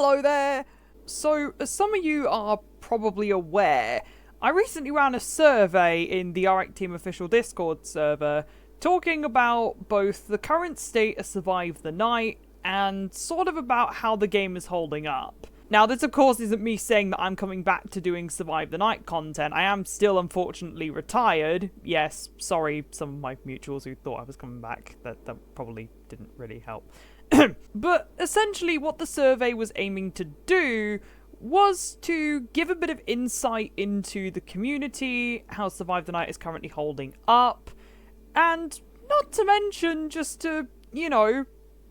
Hello there! So, as some of you are probably aware, I recently ran a survey in the RX Team official Discord server talking about both the current state of Survive the Night and sort of about how the game is holding up. Now, this of course isn't me saying that I'm coming back to doing Survive the Night content. I am still unfortunately retired. Yes, sorry, some of my mutuals who thought I was coming back. That probably didn't really help. But essentially what the survey was aiming to do was to give a bit of insight into the community, how Survive the Night is currently holding up, and not to mention just to,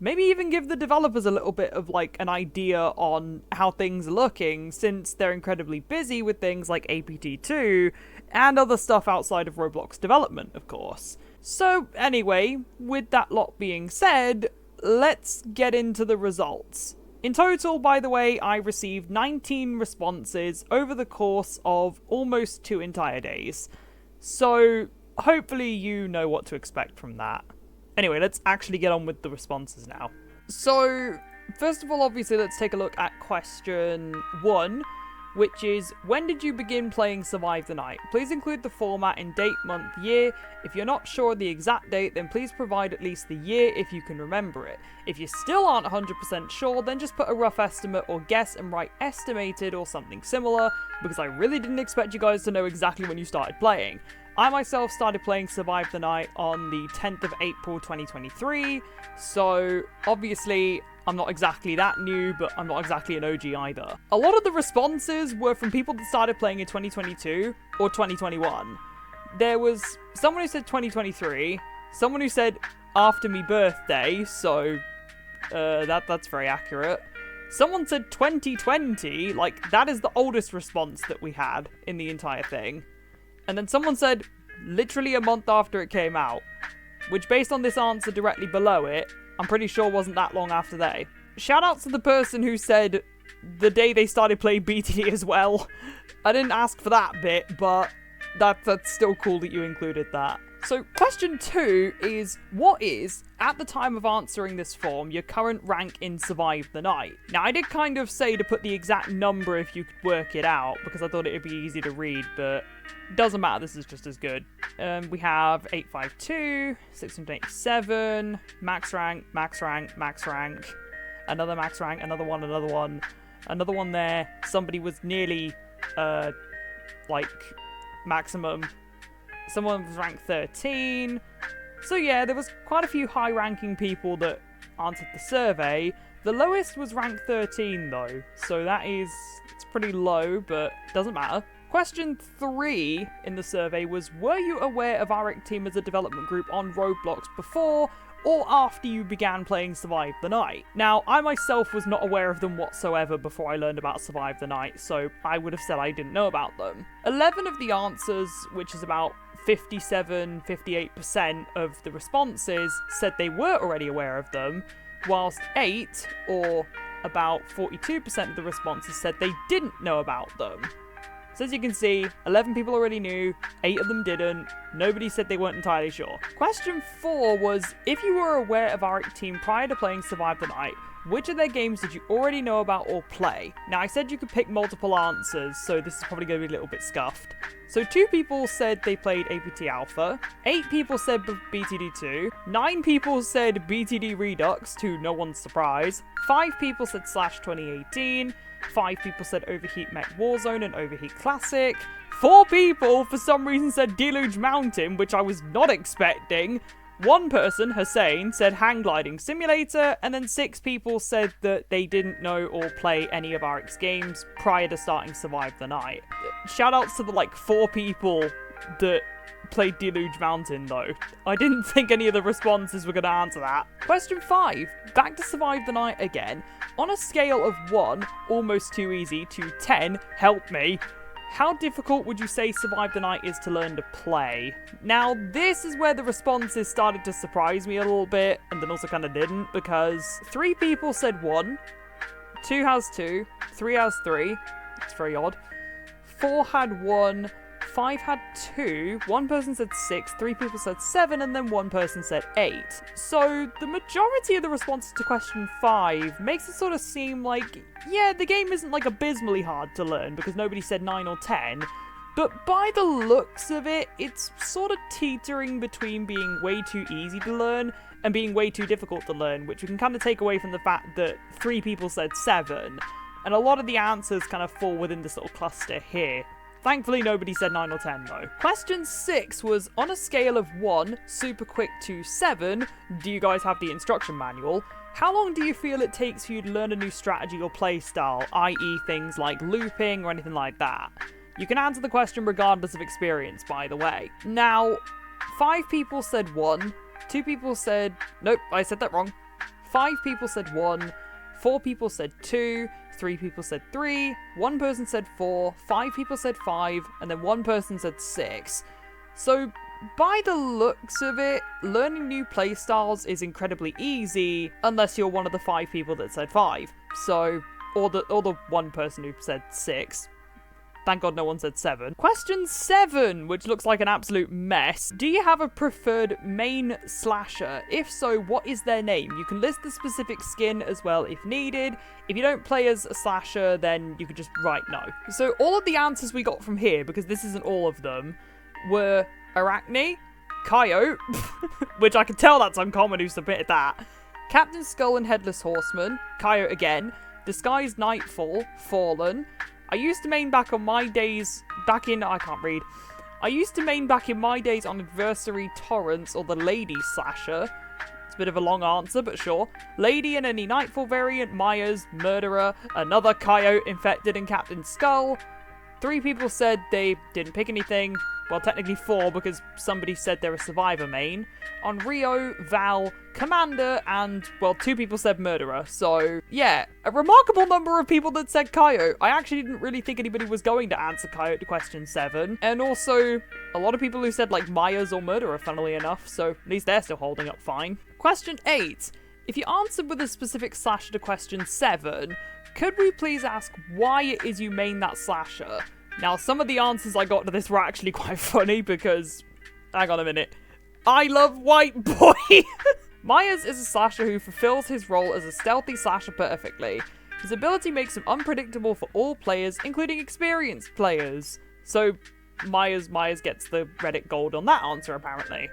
maybe even give the developers a little bit of like an idea on how things are looking, since they're incredibly busy with things like APT2 and other stuff outside of Roblox development, of course. So anyway, with that lot being said, let's get into the results. In total, by the way, I received 19 responses over the course of almost 2 entire days. So hopefully you know what to expect from that. Anyway, let's actually get on with the responses now. So, first of all, obviously, let's take a look at question 1, which is, when did you begin playing Survive the Night? Please include the format in date, month, year. If you're not sure of the exact date, then please provide at least the year if you can remember it. If you still aren't 100% sure, then just put a rough estimate or guess and write estimated or something similar, because I really didn't expect you guys to know exactly when you started playing. I myself started playing Survive the Night on the 10th of April 2023, so obviously I'm not exactly that new, but I'm not exactly an OG either. A lot of the responses were from people that started playing in 2022 or 2021. There was someone who said 2023, someone who said after me birthday, so that's very accurate. Someone said 2020, like that is the oldest response that we had in the entire thing. And then someone said, literally a month after it came out, which based on this answer directly below it, I'm pretty sure wasn't that long after they. Shoutouts to the person who said the day they started playing BTD as well. I didn't ask for that bit, but that's still cool that you included that. So question 2 is, what is, at the time of answering this form, your current rank in Survive the Night? Now, I did kind of say to put the exact number if you could work it out, because I thought it would be easy to read, but doesn't matter, this is just as good. We have 852, 687, max rank, max rank, max rank, another max rank, another one there. Somebody was nearly, maximum. Someone was ranked 13. So yeah, there was quite a few high-ranking people that answered the survey. The lowest was ranked 13 though, so it's pretty low, but doesn't matter. Question 3 in the survey was, were you aware of RX Team as a development group on Roblox before or after you began playing Survive the Night? Now, I myself was not aware of them whatsoever before I learned about Survive the Night, so I would have said I didn't know about them. 11 of the answers, which is about 58% of the responses, said they were already aware of them, whilst 8, or about 42% of the responses, said they didn't know about them. So as you can see, 11 people already knew, 8 of them didn't, nobody said they weren't entirely sure. Question 4 was, if you were aware of RX Team prior to playing Survive the Night, which of their games did you already know about or play? Now, I said you could pick multiple answers, so this is probably going to be a little bit scuffed. So 2 people said they played APT Alpha, 8 people said BTD2, 9 people said BTD Redux, to no one's surprise, 5 people said Slash 2018, 5 people said Overheat Mech Warzone and Overheat Classic, 4 people for some reason said Deluge Mountain, which I was not expecting. 1 person, Hussein, said Hang Gliding Simulator, and then 6 people said that they didn't know or play any of RX games prior to starting Survive the Night. Shoutouts to the 4 people that played Deluge Mountain though. I didn't think any of the responses were going to answer that. Question 5. Back to Survive the Night again. On a scale of 1, almost too easy, to 10, help me, how difficult would you say Survive the Night is to learn to play? Now, this is where the responses started to surprise me a little bit, and then also kind of didn't, because 3 people said 1, 2 has 2, 3 has 3, it's very odd, 4 had 1, 5 had 2, 1 person said 6, 3 people said 7, and then 1 person said 8. So the majority of the responses to question 5 makes it sort of seem like, yeah, the game isn't like abysmally hard to learn because nobody said 9 or 10, but by the looks of it, it's sort of teetering between being way too easy to learn and being way too difficult to learn, which we can kind of take away from the fact that 3 people said 7, and a lot of the answers kind of fall within this little cluster here. Thankfully, nobody said 9 or 10, though. Question 6 was, on a scale of 1, super quick, to 7, do you guys have the instruction manual? How long do you feel it takes for you to learn a new strategy or playstyle, i.e. things like looping or anything like that? You can answer the question regardless of experience, by the way. Now, 5 people said 1, 2 people said... Nope, I said that wrong. 5 people said 1, 4 people said 2, 3 people said 3, 1 person said 4, 5 people said 5, and then 1 person said 6. So, by the looks of it, learning new playstyles is incredibly easy, unless you're one of the 5 people that said 5. So, or the 1 person who said 6. Thank God no one said 7. Question 7, which looks like an absolute mess. Do you have a preferred main slasher? If so, what is their name? You can list the specific skin as well if needed. If you don't play as a slasher, then you could just write no. So all of the answers we got from here, because this isn't all of them, were Arachne, Coyote, which I can tell that's uncommon who submitted that, Captain Skull and Headless Horseman, Coyote again, Disguised Nightfall, Fallen, I used to main back in my days on Adversary Torrents or the Lady Slasher. It's a bit of a long answer, but sure. Lady and any Nightfall variant, Myers, Murderer, another Coyote, Infected, and Captain Skull. 3 people said they didn't pick anything. Well, technically 4 because somebody said they're a Survivor main. On Rio, Val, Commander, and, well, 2 people said Murderer. So, yeah, a remarkable number of people that said Coyote. I actually didn't really think anybody was going to answer Coyote to question 7. And also, a lot of people who said, like, Myers or Murderer, funnily enough. So, at least they're still holding up fine. Question 8. If you answered with a specific slasher to question 7, could we please ask why it is you main that slasher? Now, some of the answers I got to this were actually quite funny because... Hang on a minute. I love White Boy! Myers is a slasher who fulfills his role as a stealthy slasher perfectly. His ability makes him unpredictable for all players, including experienced players. So, Myers gets the Reddit gold on that answer, apparently.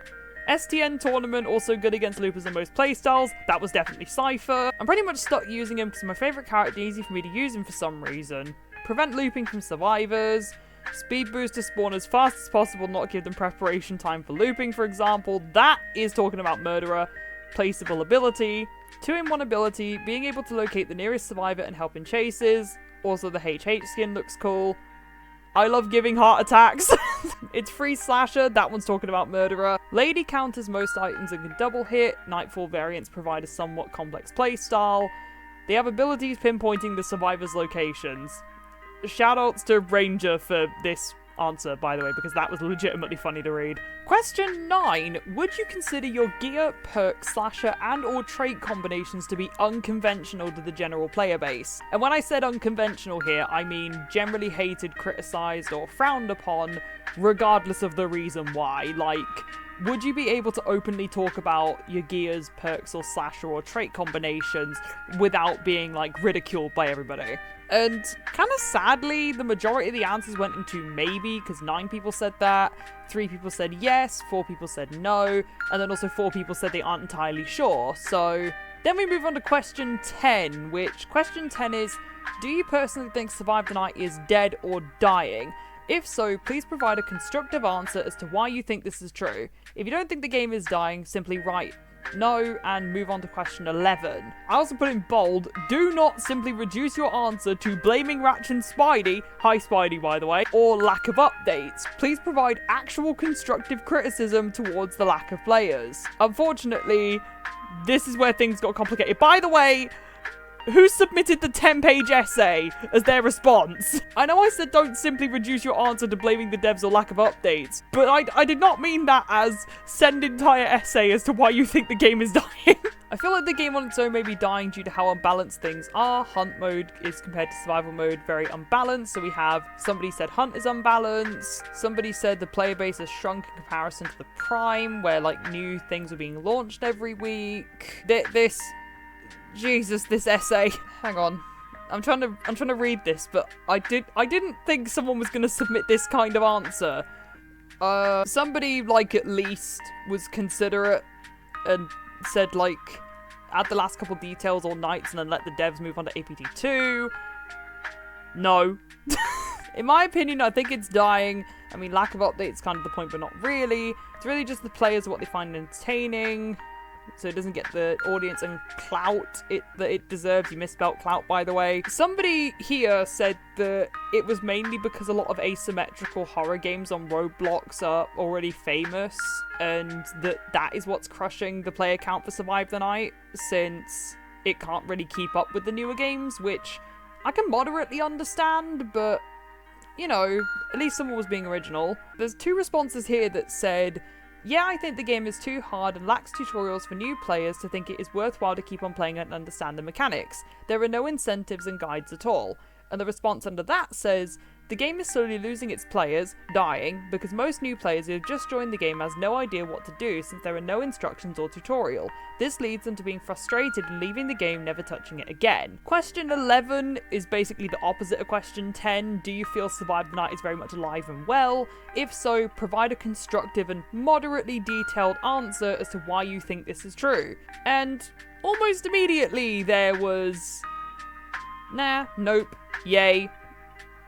STN Tournament, also good against loopers in most playstyles. That was definitely Cypher. I'm pretty much stuck using him because my favourite character, easy for me to use him for some reason. Prevent looping from survivors. Speed boost to spawn as fast as possible, not give them preparation time for looping, for example. That is talking about Murderer. Placeable ability. 2-in-1 ability. Being able to locate the nearest survivor and help in chases. Also, the HH skin looks cool. I love giving heart attacks. It's free slasher. That one's talking about Murderer. Lady counters most items and can double hit. Nightfall variants provide a somewhat complex playstyle. They have abilities pinpointing the survivor's locations. Shoutouts to Ranger for this answer, by the way, because that was legitimately funny to read. Question 9. Would you consider your gear, perk, slasher, and or trait combinations to be unconventional to the general player base? And when I said unconventional here, I mean generally hated, criticized, or frowned upon, regardless of the reason why. Like, would you be able to openly talk about your gears, perks, or slasher or trait combinations without being, like, ridiculed by everybody? And kind of sadly, the majority of the answers went into maybe, because 9 people said that, 3 people said yes, 4 people said no, and then also 4 people said they aren't entirely sure. So then we move on to question 10, which question 10 is, do you personally think Survive the Night is dead or dying? If so, please provide a constructive answer as to why you think this is true. If you don't think the game is dying, simply write no and move on to question 11. I also put in bold, do not simply reduce your answer to blaming Ratch and Spidey, hi Spidey by the way, or lack of updates. Please provide actual constructive criticism towards the lack of players. Unfortunately, this is where things got complicated. By the way, who submitted the 10-page essay as their response? I know I said don't simply reduce your answer to blaming the devs or lack of updates, but I did not mean that as send entire essay as to why you think the game is dying. I feel like the game on its own may be dying due to how unbalanced things are. Hunt mode is compared to survival mode very unbalanced. So we have, somebody said hunt is unbalanced. Somebody said the player base has shrunk in comparison to the prime, where like new things are being launched every week. This essay. Hang on. I'm trying to read this, but I didn't think someone was gonna submit this kind of answer. Somebody like at least was considerate and said like add the last couple details or nights and then let the devs move on to APT2. No. In my opinion, I think it's dying. I mean, lack of updates kind of the point, but not really. It's really just the players, what they find entertaining. So it doesn't get the audience and clout that it deserves. You misspelt clout, by the way. Somebody here said that it was mainly because a lot of asymmetrical horror games on Roblox are already famous, and that is what's crushing the player count for Survive the Night, since it can't really keep up with the newer games, which I can moderately understand, but, you know, at least someone was being original. There's 2 responses here that said, yeah, I think the game is too hard and lacks tutorials for new players to think it is worthwhile to keep on playing and understand the mechanics. There are no incentives and guides at all. And the response under that says, the game is slowly losing its players, dying, because most new players who have just joined the game has no idea what to do since there are no instructions or tutorial. This leads them to being frustrated and leaving the game, never touching it again. Question 11 is basically the opposite of question 10. Do you feel Survive the Night is very much alive and well? If so, provide a constructive and moderately detailed answer as to why you think this is true. And almost immediately there was, nah, nope, yay.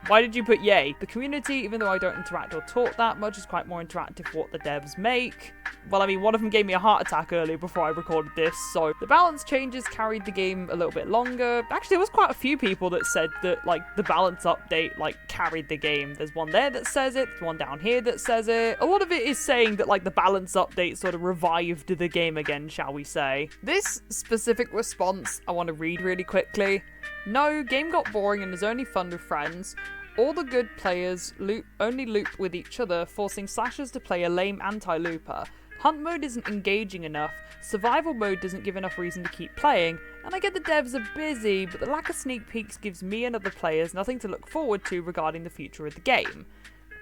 Why did you put yay? The community, even though I don't interact or talk that much, is quite more interactive for what the devs make. Well, I mean, one of them gave me a heart attack earlier before I recorded this, so the balance changes carried the game a little bit longer. Actually, there was quite a few people that said that, like, the balance update, like, carried the game. There's one there that says it, there's one down here that says it. A lot of it is saying that, like, the balance update sort of revived the game again, shall we say. This specific response I want to read really quickly. No, game got boring and is only fun with friends. All the good players only loop with each other, forcing slashers to play a lame anti-looper. Hunt mode isn't engaging enough, survival mode doesn't give enough reason to keep playing, and I get the devs are busy, but the lack of sneak peeks gives me and other players nothing to look forward to regarding the future of the game.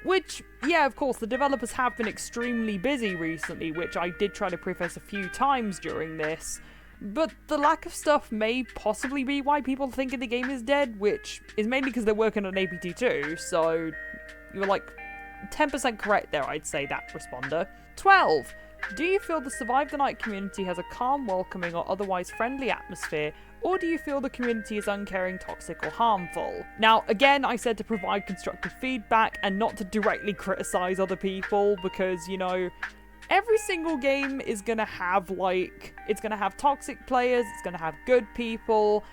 Which, yeah, of course, the developers have been extremely busy recently, which I did try to preface a few times during this. But the lack of stuff may possibly be why people think the game is dead, which is mainly because they're working on APT2, so you were like 10% correct there, I'd say, that responder. 12. Do you feel the Survive the Night community has a calm, welcoming, or otherwise friendly atmosphere, or do you feel the community is uncaring, toxic, or harmful? Now, again, I said to provide constructive feedback and not to directly criticize other people, because, you know, every single game is gonna have, like, it's gonna have toxic players, it's gonna have good people,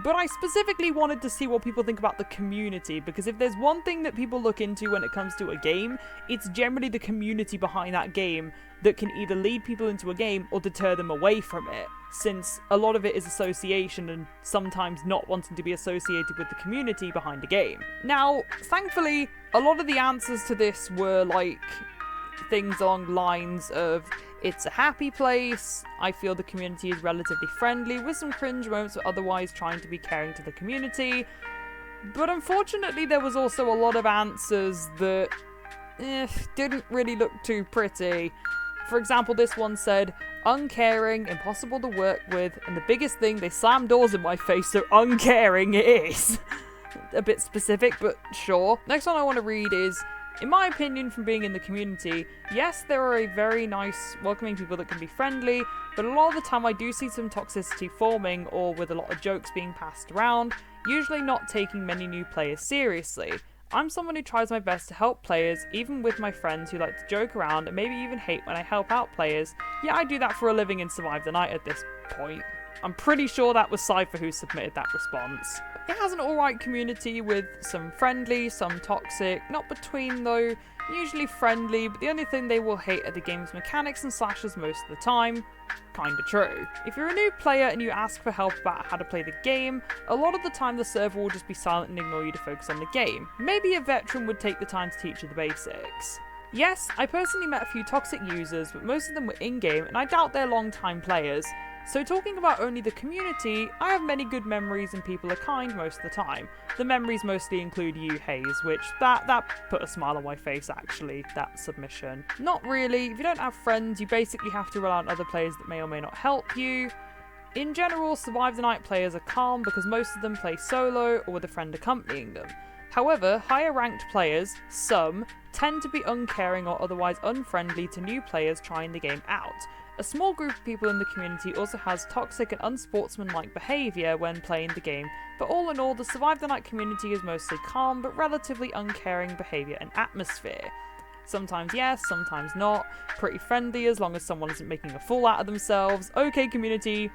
but I specifically wanted to see what people think about the community, because if there's one thing that people look into when it comes to a game, it's generally the community behind that game that can either lead people into a game or deter them away from it, since a lot of it is association and sometimes not wanting to be associated with the community behind a game. Now, thankfully, a lot of the answers to this were, like, things along lines of, it's a happy place, I feel the community is relatively friendly, with some cringe moments but otherwise trying to be caring to the community. But unfortunately there was also a lot of answers that didn't really look too pretty. For example, this one said, uncaring, impossible to work with, and the biggest thing, they slammed doors in my face, so uncaring it is. A bit specific, but sure. Next one I want to read is, in my opinion, from being in the community, yes, there are a very nice, welcoming people that can be friendly, but a lot of the time I do see some toxicity forming, or with a lot of jokes being passed around, usually not taking many new players seriously. I'm someone who tries my best to help players, even with my friends who like to joke around and maybe even hate when I help out players. Yeah, I do that for a living and Survive the Night at this point. I'm pretty sure that was Cypher who submitted that response. It has an alright community with some friendly, some toxic, not between though, usually friendly, but the only thing they will hate are the game's mechanics and slashes most of the time. Kinda true. If you're a new player and you ask for help about how to play the game, a lot of the time the server will just be silent and ignore you to focus on the game. Maybe a veteran would take the time to teach you the basics. Yes, I personally met a few toxic users, but most of them were in-game and I doubt they're long-time players. So talking about only the community, I have many good memories and people are kind most of the time. The memories mostly include you, Hayes, which that put a smile on my face actually, that submission. Not really, if you don't have friends, you basically have to rely on other players that may or may not help you. In general, Survive the Night players are calm because most of them play solo or with a friend accompanying them. However, higher ranked players, some, tend to be uncaring or otherwise unfriendly to new players trying the game out. A small group of people in the community also has toxic and unsportsmanlike behaviour when playing the game, but all in all, the Survive the Night community is mostly calm but relatively uncaring behaviour and atmosphere. Sometimes yes, sometimes not. Pretty friendly as long as someone isn't making a fool out of themselves. Okay community,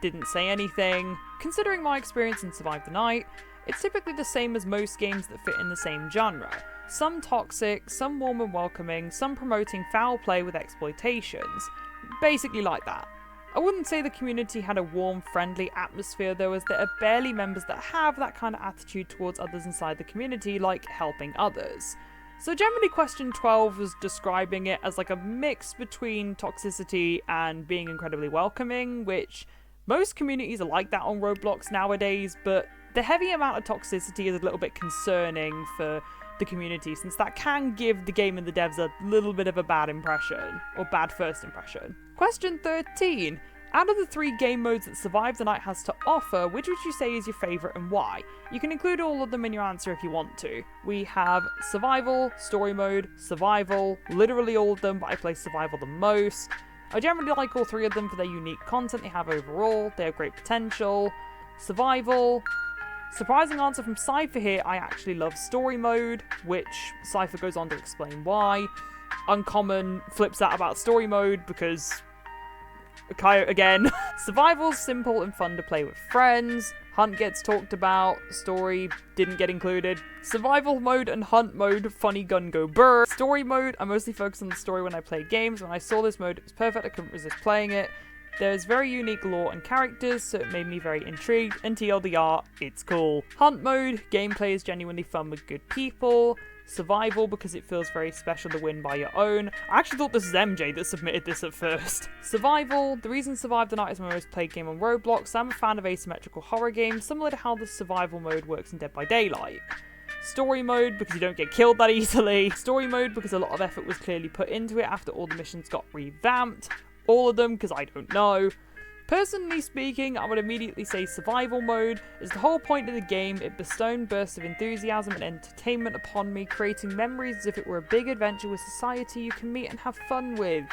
didn't say anything. Considering my experience in Survive the Night, it's typically the same as most games that fit in the same genre. Some toxic, some warm and welcoming, some promoting foul play with exploitations. Basically like that. I wouldn't say the community had a warm, friendly atmosphere though, as there are barely members that have that kind of attitude towards others inside the community, like helping others. So generally question 12 was describing it as like a mix between toxicity and being incredibly welcoming, which most communities are like that on Roblox nowadays, but the heavy amount of toxicity is a little bit concerning for the community, since that can give the game and the devs a little bit of a bad impression, or bad first impression. Question 13. Out of the 3 game modes that Survive the Night has to offer, which would you say is your favourite and why? You can include all of them in your answer if you want to. We have Survival, Story Mode, Survival, literally all of them, but I play Survival the most. I generally like all 3 of them for their unique content they have overall, they have great potential. Survival. Surprising answer from Cypher here, I actually love Story Mode, which Cypher goes on to explain why. Uncommon flips out about Story Mode because Coyote again. Survival's simple and fun to play with friends. Hunt gets talked about. Story didn't get included. Survival mode and hunt mode, funny gun go burr. Story mode, I mostly focus on the story when I play games. When I saw this mode, it was perfect. I couldn't resist playing it. There's very unique lore and characters, so it made me very intrigued, and TLDR, it's cool. Hunt mode, gameplay is genuinely fun with good people. Survival, because it feels very special to win by your own. I actually thought this was MJ that submitted this at first. Survival, the reason Survive the Night is my most played game on Roblox, I'm a fan of asymmetrical horror games, similar to how the survival mode works in Dead by Daylight. Story mode, because you don't get killed that easily. Story mode, because a lot of effort was clearly put into it after all the missions got revamped. All of them, because I don't know. Personally speaking, I would immediately say survival mode is the whole point of the game. It bestowed bursts of enthusiasm and entertainment upon me, creating memories as if it were a big adventure with society you can meet and have fun with.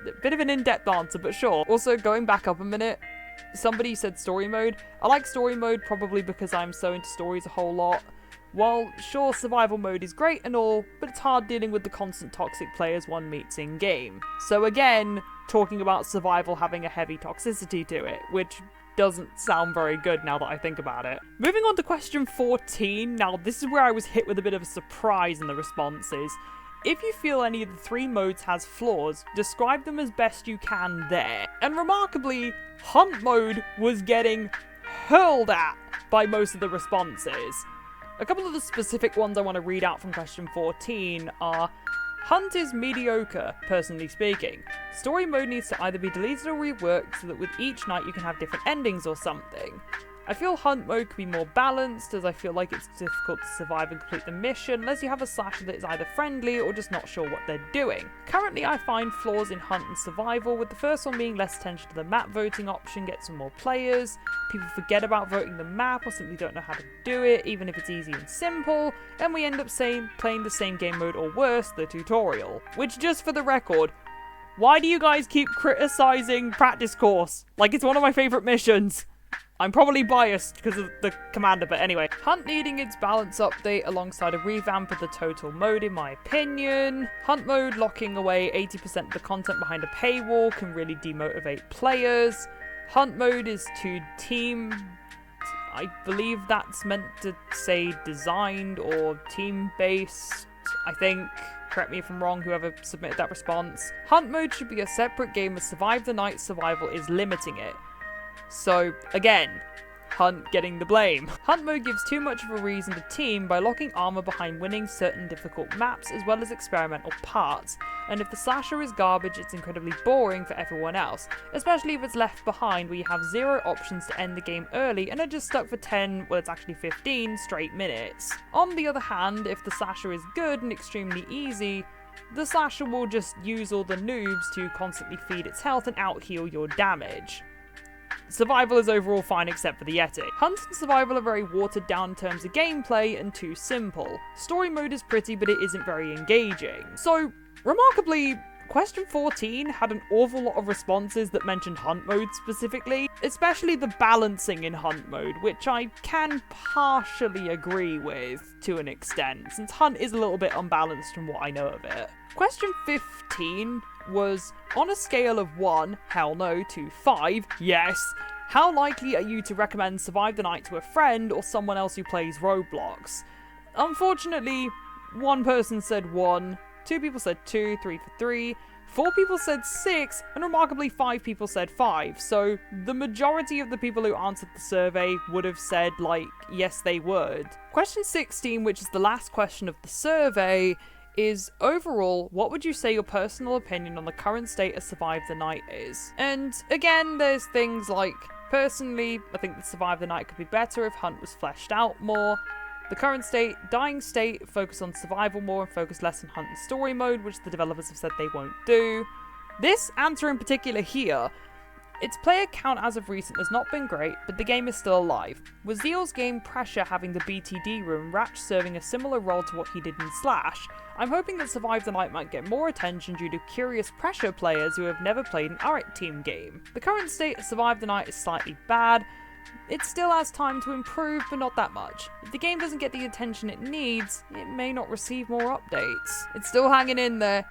A bit of an in-depth answer, but sure. Also, going back up a minute, somebody said story mode. I like story mode probably because I'm so into stories a whole lot. While, sure, survival mode is great and all, but it's hard dealing with the constant toxic players one meets in-game. So again, talking about survival having a heavy toxicity to it, which doesn't sound very good now that I think about it. Moving on to question 14, now this is where I was hit with a bit of a surprise in the responses. If you feel any of the 3 modes has flaws, describe them as best you can there. And remarkably, hunt mode was getting hurled at by most of the responses. A couple of the specific ones I want to read out from question 14 are: Hunt is mediocre, personally speaking. Story mode needs to either be deleted or reworked so that with each night you can have different endings or something. I feel hunt mode could be more balanced, as I feel like it's difficult to survive and complete the mission unless you have a slasher that is either friendly or just not sure what they're doing. Currently I find flaws in hunt and survival, with the first one being less attention to the map voting option gets some more players, people forget about voting the map or simply don't know how to do it, even if it's easy and simple, and we end up playing the same game mode or worse, the tutorial. Which, just for the record, why do you guys keep criticizing practice course? Like it's one of my favorite missions. I'm probably biased because of the commander, but anyway. Hunt needing its balance update alongside a revamp of the total mode, in my opinion. Hunt mode locking away 80% of the content behind a paywall can really demotivate players. Hunt mode is to team... I believe that's meant to say designed or team-based, I think. Correct me if I'm wrong, whoever submitted that response. Hunt mode should be a separate game as Survive the Night survival is limiting it. So, again, Hunt getting the blame. Hunt mode gives too much of a reason to team by locking armor behind winning certain difficult maps as well as experimental parts, and if the slasher is garbage, it's incredibly boring for everyone else, especially if it's left behind where you have 0 options to end the game early and are just stuck for 10, well it's actually 15, straight minutes. On the other hand, if the slasher is good and extremely easy, the slasher will just use all the noobs to constantly feed its health and out-heal your damage. Survival is overall fine except for the Yeti. Hunt and Survival are very watered down in terms of gameplay and too simple. Story mode is pretty, but it isn't very engaging. So, remarkably, question 14 had an awful lot of responses that mentioned Hunt mode specifically, especially the balancing in Hunt mode, which I can partially agree with to an extent, since Hunt is a little bit unbalanced from what I know of it. Question 15 was, on a scale of 1, hell no, to 5, yes, how likely are you to recommend Survive the Night to a friend or someone else who plays Roblox? Unfortunately, one person said 1, 2 people said 2, 3 for 3, 4 people said 6, and remarkably 5 people said 5, so the majority of the people who answered the survey would have said, like, yes they would. Question 16, which is the last question of the survey, is overall, what would you say your personal opinion on the current state of Survive the Night is? And again, there's things like, personally, I think that Survive the Night could be better if Hunt was fleshed out more. The current state, dying state, focus on survival more and focus less on Hunt and story mode, which the developers have said they won't do. This answer in particular here, its player count as of recent has not been great, but the game is still alive, with Zeal's game Pressure having the BTD room, Ratch serving a similar role to what he did in Slash. I'm hoping that Survive the Night might get more attention due to curious Pressure players who have never played an Arik team game. The current state of Survive the Night is slightly bad. It still has time to improve, but not that much. If the game doesn't get the attention it needs, it may not receive more updates. It's still hanging in there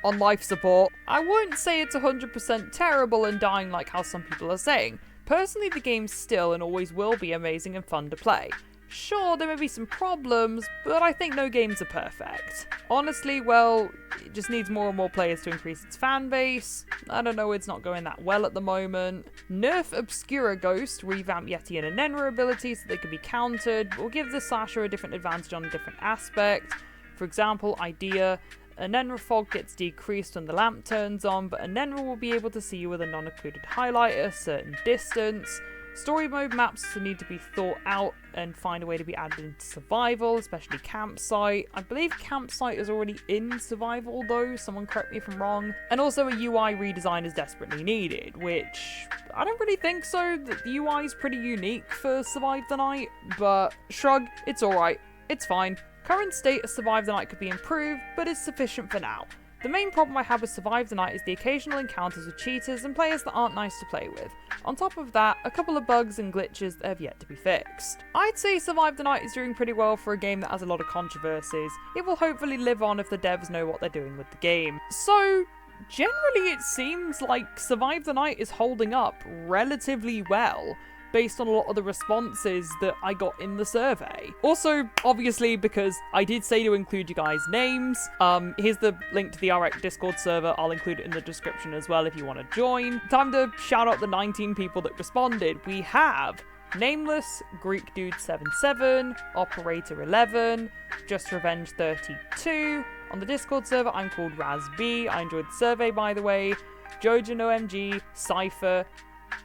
on life support. I won't say it's 100% terrible and dying like how some people are saying. Personally, the game still and always will be amazing and fun to play. Sure, there may be some problems, but I think no games are perfect. Honestly, well, it just needs more and more players to increase its fan base. I don't know, it's not going that well at the moment. Nerf Obscura Ghost, revamp Yeti and Anenra abilities so they can be countered, or give the slasher a different advantage on a different aspect. For example, idea, Anenra fog gets decreased when the lamp turns on, but Anenra will be able to see you with a non-occluded highlight at a certain distance. Story mode maps need to be thought out and find a way to be added into survival, especially campsite. I believe campsite is already in survival though, someone correct me if I'm wrong. And also a UI redesign is desperately needed, which I don't really think so. The UI is pretty unique for Survive the Night, but shrug, it's alright, it's fine. Current state of Survive the Night could be improved, but it's sufficient for now. The main problem I have with Survive the Night is the occasional encounters with cheaters and players that aren't nice to play with. On top of that, a couple of bugs and glitches that have yet to be fixed. I'd say Survive the Night is doing pretty well for a game that has a lot of controversies. It will hopefully live on if the devs know what they're doing with the game. So, generally it seems like Survive the Night is holding up relatively well, based on a lot of the responses that I got in the survey. Also, obviously, because I did say to include you guys' names, here's the link to the RX Discord server. I'll include it in the description as well if you want to join. Time to shout out the 19 people that responded. We have Nameless, Greek Dude 77, Operator 11, Just Revenge 32. On the Discord server, I'm called RazB. I enjoyed the survey, by the way. Jojen OMG, Cypher.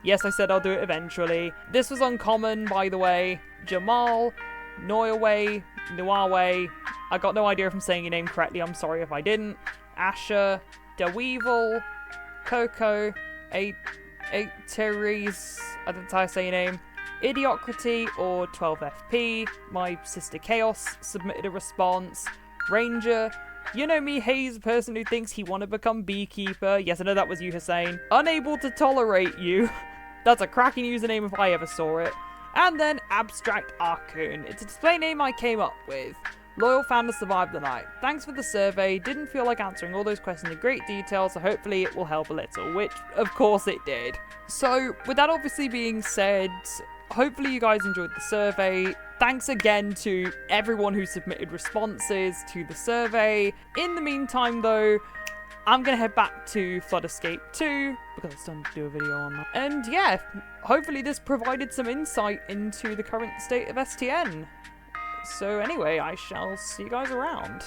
Yes, I said I'll do it eventually. This was uncommon, by the way. Jamal, Noyaway, Nuawe. I got no idea if I'm saying your name correctly. I'm sorry if I didn't. Asher, Daweevil, Coco, Therese. I don't know how to say your name. Idiocracy or 12FP. My sister Chaos submitted a response. Ranger. You know me, Hayes, a person who thinks he want to become beekeeper. Yes, I know that was you, Hussein. Unable to tolerate you. That's a cracking username if I ever saw it. And then Abstract Arcoon. It's a display name I came up with. Loyal fan to survive the night. Thanks for the survey. Didn't feel like answering all those questions in great detail, so hopefully it will help a little, which of course it did. So with that obviously being said, hopefully you guys enjoyed the survey. Thanks again to everyone who submitted responses to the survey. In the meantime though, I'm going to head back to Flood Escape 2 because it's time to do a video on that. And yeah, hopefully this provided some insight into the current state of STN. So anyway, I shall see you guys around.